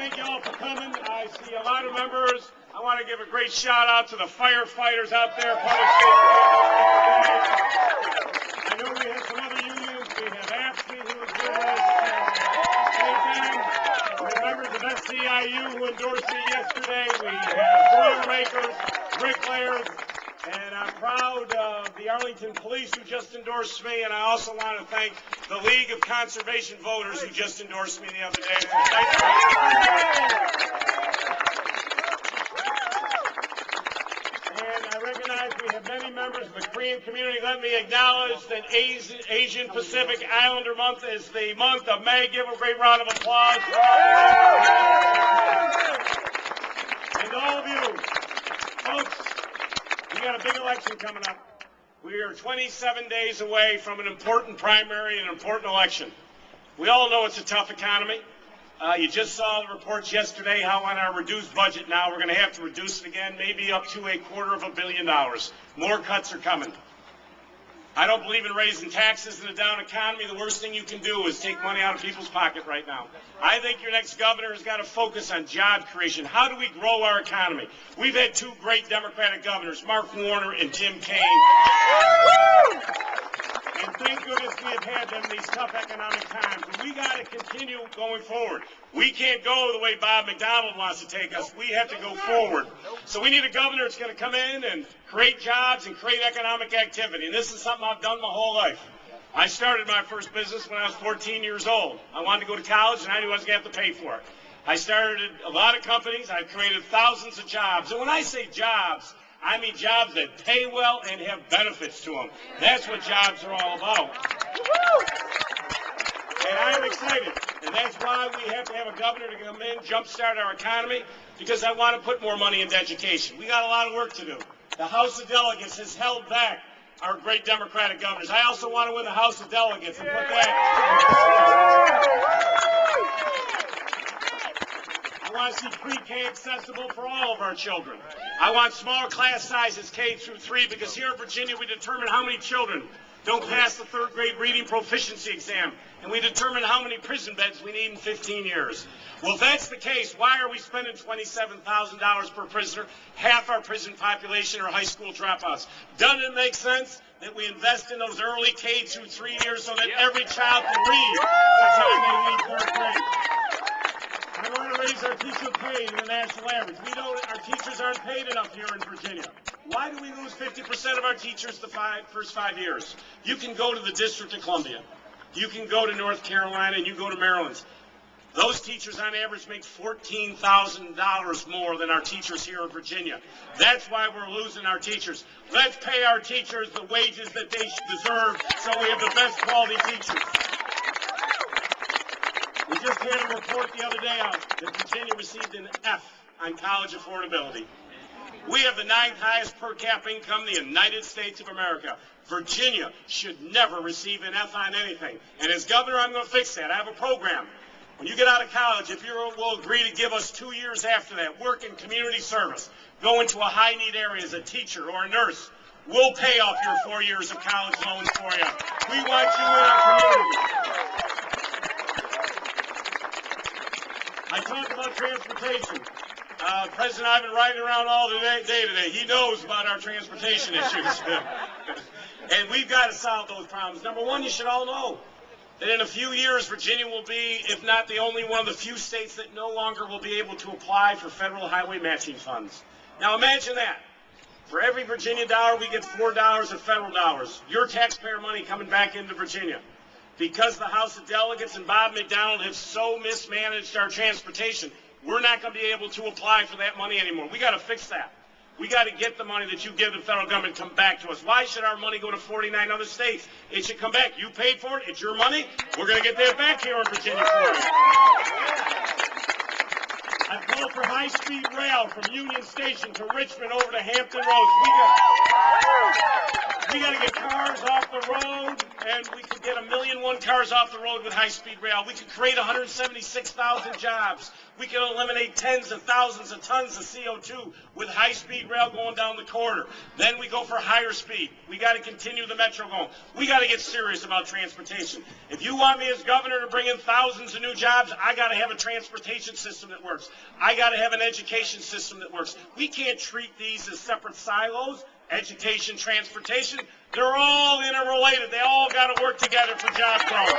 thank you all for coming. I see a lot of members. I want to give a great shout out to the firefighters out there. I know we have some other unions. We have AFSCME who was with us. We have members of SEIU who endorsed me yesterday. We have boilermakers, bricklayers, and I'm proud of the Arlington Police who just endorsed me. And I also want to thank the League of Conservation Voters who just endorsed me the other day. And I recognize we have many members of the Korean community. Let me acknowledge that Asian Pacific Islander Month is the month of May. Give a great round of applause. And all of you, folks, we got a big election coming up. We are 27 days away from an important primary and an important election. We all know it's a tough economy. You just saw the reports yesterday how on our reduced budget now we're going to have to reduce it again, maybe up to $250 million. More cuts are coming. I don't believe in raising taxes in a down economy. The worst thing you can do is take money out of people's pocket right now. I think your next governor has got to focus on job creation. How do we grow our economy? We've had two great Democratic governors, Mark Warner and Tim Kaine. And thank goodness we have had them in these tough economic times. But we got to continue going forward. We can't go the way Bob McDonald wants to take us. We have to go forward. So we need a governor that's going to come in and create jobs and create economic activity. And this is something I've done my whole life. I started my first business when I was 14 years old. I wanted to go to college, and I knew I was going to have to pay for it. I started a lot of companies. I've created thousands of jobs. And when I say jobs, I mean jobs that pay well and have benefits to them. That's what jobs are all about. And I am excited. And that's why we have to have a governor to come in, jumpstart our economy, because I want to put more money into education. We got a lot of work to do. The House of Delegates has held back our great Democratic governors. I also want to win the House of Delegates and put that. I want to see pre-K accessible for all of our children. I want small class sizes K through 3 because here in Virginia we determine how many children don't pass the third grade reading proficiency exam, and we determine how many prison beds we need in 15 years. Well, if that's the case, why are we spending $27,000 per prisoner? Half our prison population are high school dropouts. Doesn't it make sense that we invest in those early K through 3 years so that every child can read by the time they leave third grade? I want to raise our teacher pay to the national average. We know that our teachers aren't paid enough here in Virginia. Why do we lose 50% of our teachers the first 5 years? You can go to the District of Columbia. You can go to North Carolina, and you go to Maryland. Those teachers on average make $14,000 more than our teachers here in Virginia. That's why we're losing our teachers. Let's pay our teachers the wages that they deserve so we have the best quality teachers. We just had a report the other day out that Virginia received an F on college affordability. We have the 9th highest per capita income in the United States of America. Virginia should never receive an F on anything. And as governor, I'm going to fix that. I have a program. When you get out of college, if you will agree to give us 2 years after that, work in community service, go into a high-need area as a teacher or a nurse, we'll pay off your 4 years of college loans for you. We want you in our community. I talked about transportation. President, I've been riding around all day today. He knows about our transportation issues. And we've got to solve those problems. Number one, you should all know that in a few years, Virginia will be, if not the only one of the few states that no longer will be able to apply for federal highway matching funds. Now imagine that. For every Virginia dollar, we get $4 of federal dollars. Your taxpayer money coming back into Virginia. Because the House of Delegates and Bob McDonald have so mismanaged our transportation, we're not going to be able to apply for that money anymore. We got to fix that. We got to get the money that you give the federal government come back to us. Why should our money go to 49 other states? It should come back. You paid for it. It's your money. We're going to get that back here in Virginia for you. I've called for high-speed rail from Union Station to Richmond over to Hampton Roads. We got to get cars off the road, and we could get 1,000,001 cars off the road with high-speed rail. We could create 176,000 jobs. We could eliminate tens of thousands of tons of CO2 with high-speed rail going down the corridor. Then we go for higher speed. We got to continue the metro going. We got to get serious about transportation. If you want me as governor to bring in thousands of new jobs, I got to have a transportation system that works. I got to have an education system that works. We can't treat these as separate silos. Education, transportation, they're all interrelated. They all got to work together for job growth.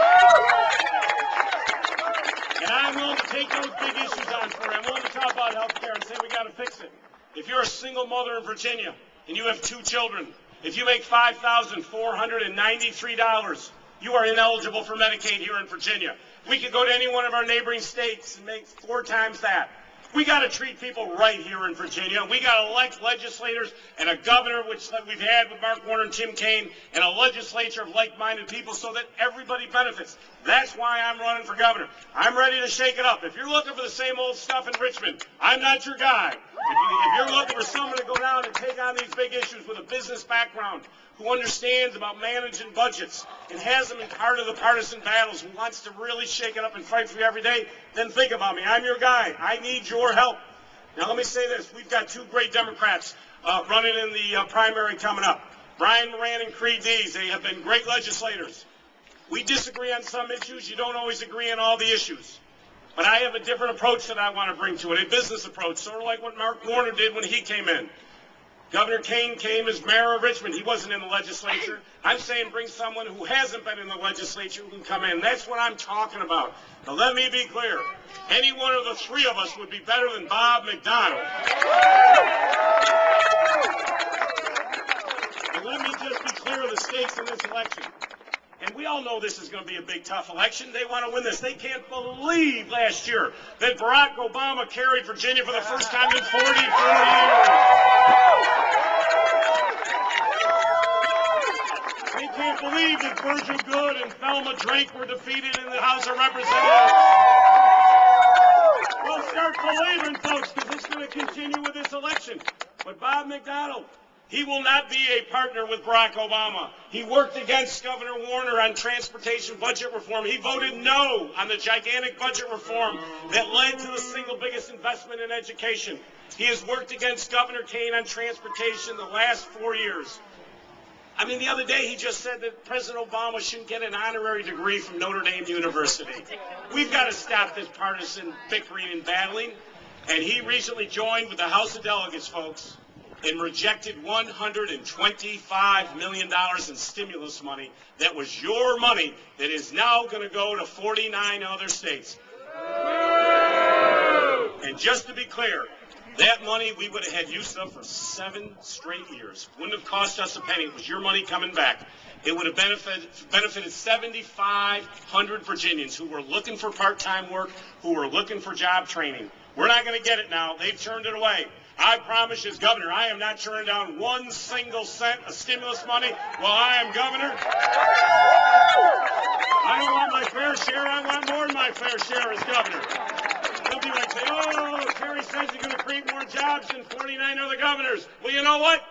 And I'm willing to take those big issues on for you. I'm willing to talk about health care and say we got to fix it. If you're a single mother in Virginia and you have 2 children, if you make $5,493, you are ineligible for Medicaid here in Virginia. We could go to any one of our neighboring states and make 4 times that. We got to treat people right here in Virginia. We got to elect legislators and a governor, which we've had with Mark Warner and Tim Kaine, and a legislature of like-minded people so that everybody benefits. That's why I'm running for governor. I'm ready to shake it up. If you're looking for the same old stuff in Richmond, I'm not your guy. If you're looking for someone to go down and take on these big issues with a business background, who understands about managing budgets and has them in part of the partisan battles, who wants to really shake it up and fight for you every day, then think about me. I'm your guy. I need your help. Now, let me say this. We've got 2 great Democrats running in the primary coming up. Brian Moran and Creed Dees. They have been great legislators. We disagree on some issues. You don't always agree on all the issues. But I have a different approach that I want to bring to it, a business approach, sort of like what Mark Warner did when he came in. Governor Kaine came as mayor of Richmond. He wasn't in the legislature. I'm saying bring someone who hasn't been in the legislature who can come in. That's what I'm talking about. Now, let me be clear. Any one of the 3 of us would be better than Bob McDonnell. And let me just be clear of the stakes in this election. And we all know this is going to be a big, tough election. They want to win this. They can't believe last year that Barack Obama carried Virginia for the first time in 44 years. They can't believe that Virgil Good and Thelma Drake were defeated in the House of Representatives. Well, start believing, folks, because it's going to continue with this election. But Bob McDonnell, he will not be a partner with Barack Obama. He worked against Governor Warner on transportation budget reform. He voted no on the gigantic budget reform that led to the single biggest investment in education. He has worked against Governor Kaine on transportation the last 4 years. I mean, the other day he just said that President Obama shouldn't get an honorary degree from Notre Dame University. We've got to stop this partisan bickering and battling. And he recently joined with the House of Delegates, folks, and rejected $125 million in stimulus money that was your money that is now going to go to 49 other states. And just to be clear, that money we would have had use of for 7 straight years. Wouldn't have cost us a penny. It was your money coming back. It would have benefited 7,500 Virginians who were looking for part-time work, who were looking for job training. We're not going to get it now. They've turned it away. I promise you, as governor, I am not turning down 1 single cent of stimulus money while I am governor. I don't want my fair share. I want more than my fair share as governor. Some people might say, oh, Terry says he's going to create more jobs than 49 other governors. Well, you know what?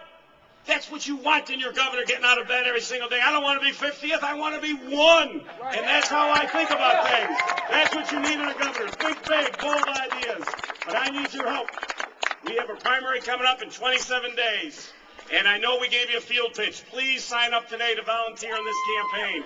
That's what you want in your governor, getting out of bed every single day. I don't want to be 50th. I want to be 1. And that's how I think about things. That's what you need in a governor. Think big, bold ideas. But I need your help. We have a primary coming up in 27 days. And I know we gave you a field pitch. Please sign up today to volunteer in this campaign.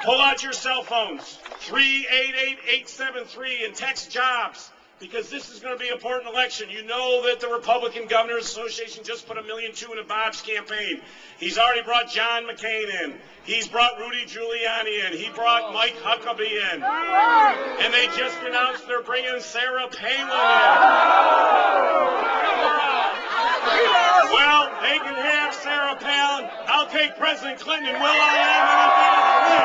Pull out your cell phones, 388-873, and text jobs, because this is going to be an important election. You know that the Republican Governors Association just put $1.2 million into Bob's campaign. He's already brought John McCain in. He's brought Rudy Giuliani in. He brought Mike Huckabee in. And they just announced they're bringing Sarah Palin in. Well, they can have Sarah Palin. I'll take President Clinton and we'll all have it.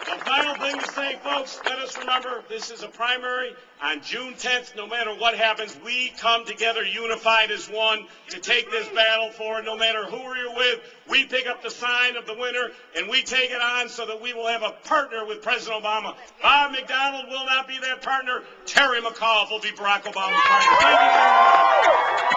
The final thing to say, folks, let us remind remember, this is a primary. On June 10th, no matter what happens, we come together unified as one to take this battle forward. No matter who you're with, we pick up the sign of the winner, and we take it on so that we will have a partner with President Obama. Bob McDonald will not be that partner. Terry McAuliffe will be Barack Obama's partner. Thank you very much.